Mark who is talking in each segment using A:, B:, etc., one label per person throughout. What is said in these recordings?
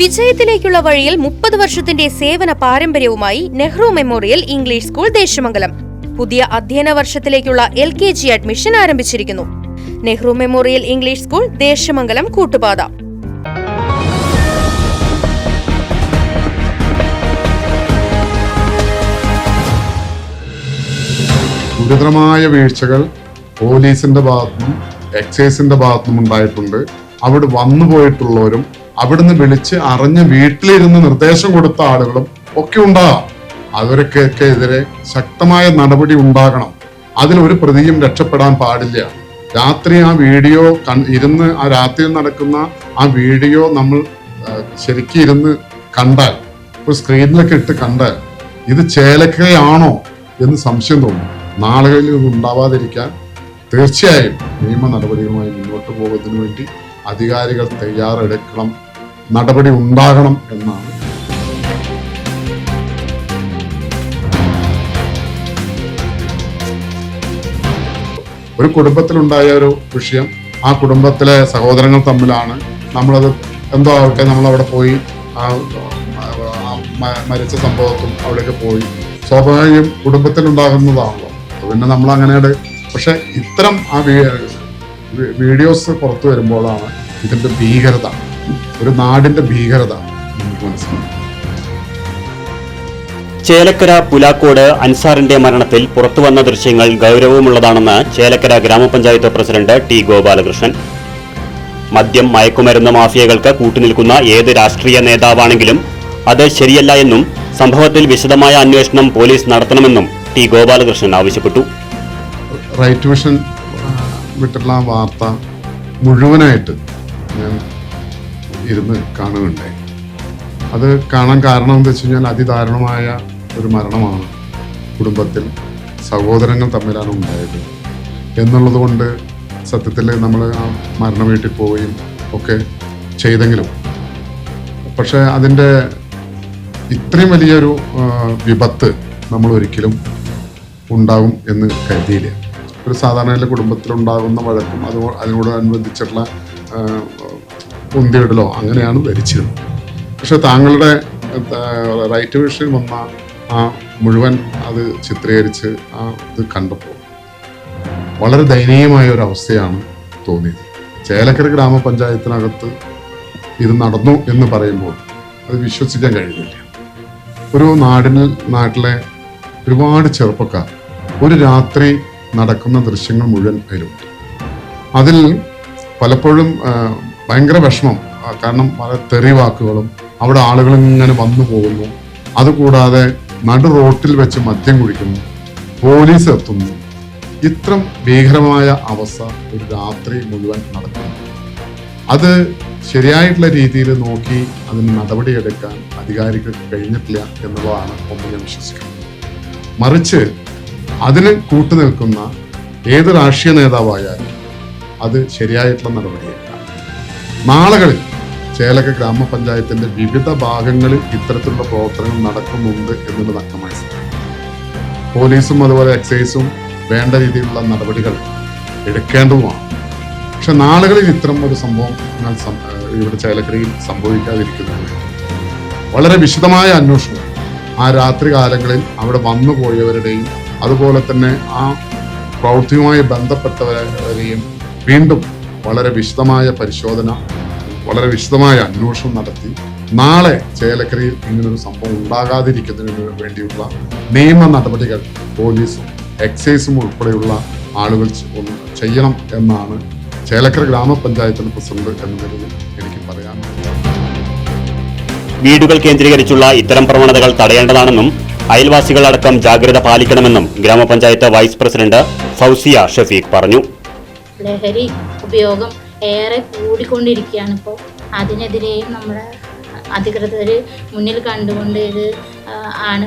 A: വിജയത്തിലേക്കുള്ള വഴിയിൽ 30 വർഷത്തിന്റെ സേവന പാരമ്പര്യവുമായി Nehru memorial English school Desamangalam പുതിയ അധ്യയന വർഷത്തിലേക്കുള്ള LKG അഡ്മിഷൻ ആരംഭിച്ചിരിക്കുന്നു. Nehru memorial English school Desamangalam Koottupatha.
B: ഗുരുതരമായ വീഴ്ചകൾ പോലീസിന്റെ ഭാഗത്തുനിന്നും എക്സൈസിന്റെ ഭാഗത്തുനിന്നും ഉണ്ടായിട്ടുണ്ട്. അവിടെ വന്നു പോയിട്ടുള്ളവരും അവിടുന്ന് വിളിച്ച് അറിഞ്ഞ് വീട്ടിലിരുന്ന് നിർദ്ദേശം കൊടുത്ത ആളുകളും ഒക്കെ ഉണ്ടാകാം. അവരൊക്കെ എതിരെ ശക്തമായ നടപടി ഉണ്ടാകണം. അതിലൊരു പ്രതിയും രക്ഷപ്പെടാൻ പാടില്ല. രാത്രി ആ വീഡിയോ ഇരുന്ന് ആ രാത്രിയിൽ നടക്കുന്ന ആ വീഡിയോ നമ്മൾ ശരിക്കും ഇരുന്ന് കണ്ടാൽ, ഒരു സ്ക്രീനിലൊക്കെ ഇട്ട് കണ്ടാൽ ഇത് ചേലക്കരയാണോ എന്ന് സംശയം തോന്നും. നാളുകളിൽ ഇത് ഉണ്ടാവാതിരിക്കാൻ തീർച്ചയായും നിയമ നടപടികളുമായി മുന്നോട്ട് പോകുന്നതിന് വേണ്ടി അധികാരികൾ തയ്യാറെടുക്കണം, നടപടി ഉണ്ടാകണം എന്നാണ്. ഒരു കുടുംബത്തിലുണ്ടായ ഒരു വിഷയം, ആ കുടുംബത്തിലെ സഹോദരങ്ങൾ തമ്മിലാണ്. നമ്മളത് എന്തോ ആവട്ടെ, നമ്മളവിടെ പോയി മരിച്ച സംഭവത്തും അവിടെയൊക്കെ പോയി സ്വാഭാവികം കുടുംബത്തിലുണ്ടാകുന്നതാണല്ലോ. പിന്നെ നമ്മൾ അങ്ങനെയാണ്. പക്ഷെ ഇത്തരം ആ വീഡിയോസ് പുറത്തു വരുമ്പോഴാണ് ഇതിന്റെ ഭീകരത, ഒരു നാടിന്റെ ഭീകരത നമുക്ക് മനസ്സിലാവും.
C: ചേലക്കര പുലാക്കോട് അൻസാറിന്റെ മരണത്തിൽ പുറത്തുവന്ന ദൃശ്യങ്ങൾ ഗൗരവമുള്ളതാണെന്ന് ചേലക്കര ഗ്രാമപഞ്ചായത്ത് പ്രസിഡന്റ് ടി ഗോപാലകൃഷ്ണൻ. മദ്യം മയക്കുമരുന്ന് മാഫിയകൾക്ക് കൂട്ടുനിൽക്കുന്ന ഏത് രാഷ്ട്രീയ നേതാവാണെങ്കിലും അത് ശരിയല്ല എന്നും സംഭവത്തിൽ വിശദമായ അന്വേഷണം പോലീസ് നടത്തണമെന്നും ടി ഗോപാലകൃഷ്ണൻ ആവശ്യപ്പെട്ടു.
B: റൈറ്റ് വിഷൻ വിട്ടുള്ള വാർത്ത മുഴുവനായിട്ട് ഞാൻ ഇരുന്ന് കാണുകയുണ്ടായി. അത് കാണാൻ കാരണം എന്താ വെച്ച് കഴിഞ്ഞാൽ അതിദാരുണമായ ഒരു മരണമാണ്. കുടുംബത്തിൽ സഹോദരങ്ങൾ തമ്മിലാണ് ഉണ്ടായത് എന്നുള്ളത് കൊണ്ട് സത്യത്തിൽ നമ്മൾ ആ മരണ വീട്ടിൽ പോവുകയും ഒക്കെ ചെയ്തെങ്കിലും പക്ഷെ അതിൻ്റെ ഇത്രയും വലിയൊരു വിപത്ത് നമ്മൾ ഒരിക്കലും ഉണ്ടാകും എന്ന് കരുതിയില്ല. ഒരു സാധാരണ കുടുംബത്തിലുണ്ടാകുന്ന വഴക്കും അതിനോടനുബന്ധിച്ചിട്ടുള്ള ഉന്തിയിടലോ അങ്ങനെയാണ് ധരിച്ചിരുന്നത്. പക്ഷെ താങ്കളുടെ റൈറ്റ് വിഷൻ വന്ന ആ മുഴുവൻ അത് ചിത്രീകരിച്ച് ആ ഇത് കണ്ടപ്പോൾ വളരെ ദയനീയമായ ഒരു അവസ്ഥയാണ് തോന്നിയത്. ചേലക്കര ഗ്രാമപഞ്ചായത്തിനകത്ത് ഇത് നടന്നു എന്ന് പറയുമ്പോൾ അത് വിശ്വസിക്കാൻ കഴിയുന്നില്ല. ഒരു നാട്ടിലെ ഒരുപാട് ചെറുപ്പക്കാർ ഒരു രാത്രി നടക്കുന്ന ദൃശ്യങ്ങൾ മുഴുവൻ അതിലുണ്ട്. അതിൽ പലപ്പോഴും ഭയങ്കര വിഷമം, കാരണം വളരെ തെറി വാക്കുകളും അവിടെ ആളുകൾ ഇങ്ങനെ വന്നു പോകുന്നു. അതുകൂടാതെ നടു റോട്ടിൽ വെച്ച് മദ്യം കുടിക്കുന്നു, പോലീസ് എത്തുന്നു. ഇത്രം ഭീകരമായ അവസ്ഥ ഒരു രാത്രി മുഴുവൻ നടക്കുന്നു. അത് ശരിയായിട്ടുള്ള രീതിയിൽ നോക്കി അതിന് നടപടിയെടുക്കാൻ അധികാരികൾക്ക് കഴിഞ്ഞിട്ടില്ല എന്നുള്ളതാണ് ഒന്ന് ഞാൻ വിശ്വസിക്കുന്നത്. മറിച്ച് അതിന് കൂട്ടുനിൽക്കുന്ന ഏത് രാഷ്ട്രീയ നേതാവായാലും അത് ശരിയായിട്ടുള്ള നടപടിയെടുക്കാം. നാളുകളിൽ ചേലക്കര ഗ്രാമപഞ്ചായത്തിന്റെ വിവിധ ഭാഗങ്ങളിൽ ഇത്തരത്തിലുള്ള പ്രവർത്തനങ്ങൾ നടക്കുന്നുണ്ട് എന്നുള്ളത് വ്യക്തമായി. പോലീസും അതുപോലെ എക്സൈസും വേണ്ട രീതിയിലുള്ള നടപടികൾ എടുക്കേണ്ടതുമാണ്. പക്ഷെ നാളുകളിൽ ഇത്തരം ഒരു സംഭവം ഇവിടെ ചേലക്കരയിൽ സംഭവിക്കാതിരിക്കുന്നത് വളരെ വിശദമായ അന്വേഷണം ആ രാത്രി കാലങ്ങളിൽ അവിടെ വന്നു പോയവരുടെയും അതുപോലെ തന്നെ ആ പ്രവൃത്തിയുമായി ബന്ധപ്പെട്ടവരെയും വീണ്ടും വളരെ വിശദമായ പരിശോധന, വളരെ വിശദമായ അന്വേഷണം നടത്തി നാളെ ചേലക്കരയിൽ ഇങ്ങനൊരു സംഭവം ഉണ്ടാകാതിരിക്കുന്നതിന് വേണ്ടിയുള്ള നിയമ നടപടികൾ പോലീസും എക്സൈസും ഉൾപ്പെടെയുള്ള ആളുകൾ ചെയ്യണം എന്നാണ് ചേലക്കര ഗ്രാമപഞ്ചായത്തിന്റെ പ്രസിഡന്റ് എന്ന നിലയിൽ എനിക്ക് പറയാനുള്ളത്.
C: വീടുകൾ കേന്ദ്രീകരിച്ചുള്ള ഇത്തരം പ്രവണതകൾ തടയേണ്ടതാണെന്നും അയൽവാസികളടക്കം ജാഗ്രത പാലിക്കണമെന്നും ഗ്രാമപഞ്ചായത്ത് വൈസ് പ്രസിഡന്റ് ഫൗസിയ ഷഫീഖ് പറഞ്ഞു.
D: ലഹരി ഉപയോഗം ഏറെ കൂടിക്കൊണ്ടിരിക്കുകയാണ്. ഇപ്പോൾ അതിനെതിരെയും നമ്മുടെ അധികൃതർ മുന്നിൽ കണ്ടുകൊണ്ട് ഇത് ആണ്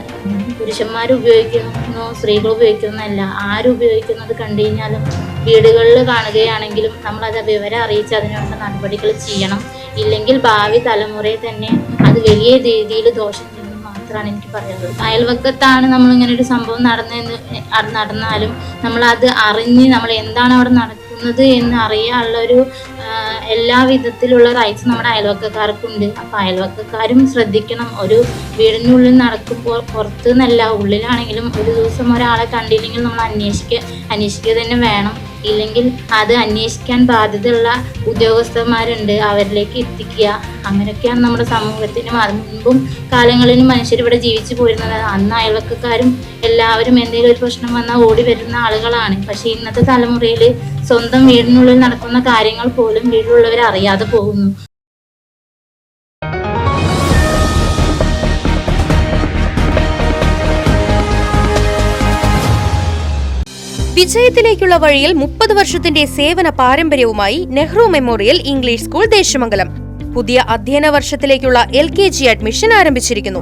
D: പുരുഷന്മാർ ഉപയോഗിക്കുന്നോ സ്ത്രീകൾ ഉപയോഗിക്കുന്നതല്ല, ആരും ഉപയോഗിക്കുന്നത് കണ്ടു കഴിഞ്ഞാലും വീടുകളിൽ കാണുകയാണെങ്കിലും നമ്മളത് വിവരം അറിയിച്ച് അതിനുള്ള നടപടികൾ ചെയ്യണം. ഇല്ലെങ്കിൽ ഭാവി തലമുറയെ തന്നെ അത് വലിയ രീതിയിൽ ദോഷം ചെയ്യുമെന്ന് മാത്രമാണ് എനിക്ക് പറയുന്നത്. അയൽവക്കത്താണ് നമ്മളിങ്ങനെ ഒരു സംഭവം നടന്നാലും നമ്മളത് അറിഞ്ഞ് നമ്മൾ എന്താണ് അവിടെ നടക്കുന്നത് നടക്കുന്നത് എന്ന് അറിയാനുള്ള ഒരു എല്ലാ വിധത്തിലുള്ള റൈറ്റ്സ് നമ്മുടെ അയൽവക്കക്കാർക്കുണ്ട്. അപ്പം അയൽവക്കക്കാരും ശ്രദ്ധിക്കണം. ഒരു വീടിനുള്ളിൽ നടക്കുമ്പോൾ പുറത്ത് നിന്നല്ല, ഉള്ളിലാണെങ്കിലും ഒരു ദിവസം ഒരാളെ കണ്ടില്ലെങ്കിൽ നമ്മൾ അന്വേഷിക്കുക തന്നെ വേണം. ഇല്ലെങ്കിൽ അത് അന്വേഷിക്കാൻ ബാധ്യതയുള്ള ഉദ്യോഗസ്ഥന്മാരുണ്ട്, അവരിലേക്ക് എത്തിക്കുക. അങ്ങനെയൊക്കെയാണ് നമ്മുടെ സമൂഹത്തിന് മുൻപും കാലങ്ങളിലും മനുഷ്യർ ഇവിടെ ജീവിച്ചു പോരുന്നത്. അന്ന് അയൽവക്കക്കാരും എല്ലാവരും എന്തെങ്കിലും ഒരു പ്രശ്നം വന്നാൽ ഓടി വരുന്ന ആളുകളാണ്. പക്ഷെ ഇന്നത്തെ തലമുറയിൽ സ്വന്തം വീടിനുള്ളിൽ നടക്കുന്ന കാര്യങ്ങൾ പോലും വീട്ടിലുള്ളവർ അറിയാതെ പോകുന്നു.
A: വിജയത്തിലേക്കുള്ള വഴിയിൽ 30 വർഷത്തിന്റെ സേവന പാരമ്പര്യവുമായി Nehru memorial English school Desamangalam പുതിയ അധ്യയന വർഷത്തിലേക്കുള്ള LKG അഡ്മിഷൻ ആരംഭിച്ചിരിക്കുന്നു.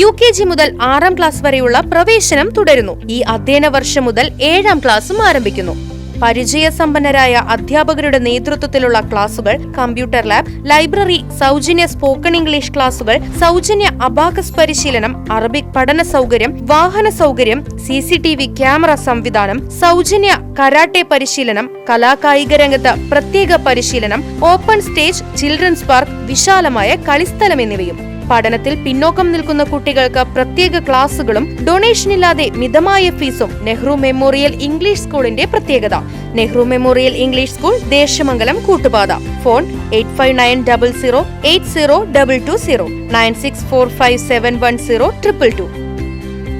A: UKG മുതൽ 6ാം ക്ലാസ് വരെയുള്ള പ്രവേശനം തുടരുന്നു. ഈ അധ്യയന വർഷം മുതൽ 7ാം ക്ലാസും ആരംഭിക്കുന്നു. പരിചയസമ്പന്നരായ അധ്യാപകരുടെ നേതൃത്വത്തിലുള്ള ക്ലാസുകൾ, കമ്പ്യൂട്ടർ ലാബ്, ലൈബ്രറി, സൗജന്യ സ്പോക്കൺ ഇംഗ്ലീഷ് ക്ലാസുകൾ, സൗജന്യ അബാക്കസ് പരിശീലനം, അറബിക് പഠന സൗകര്യം, വാഹന സൗകര്യം, CCTV ക്യാമറ സംവിധാനം, സൗജന്യ കരാട്ടെ പരിശീലനം, കലാകായിക രംഗത്ത് പ്രത്യേക പരിശീലനം, ഓപ്പൺ സ്റ്റേജ്, ചിൽഡ്രൻസ് പാർക്ക്, വിശാലമായ കളിസ്ഥലം എന്നിവയും. പഠനത്തിൽ പിന്നോക്കം നിൽക്കുന്ന കുട്ടികൾക്ക് പ്രത്യേക ക്ലാസുകളും ഡൊണേഷനില്ലാതെ മിതമായ ഫീസും നെഹ്റു മെമ്മോറിയൽ ഇംഗ്ലീഷ് സ്കൂളിന്റെ പ്രത്യേകത. Nehru memorial English school Desamangalam Koottupatha. Phone 8590080220 9645710222.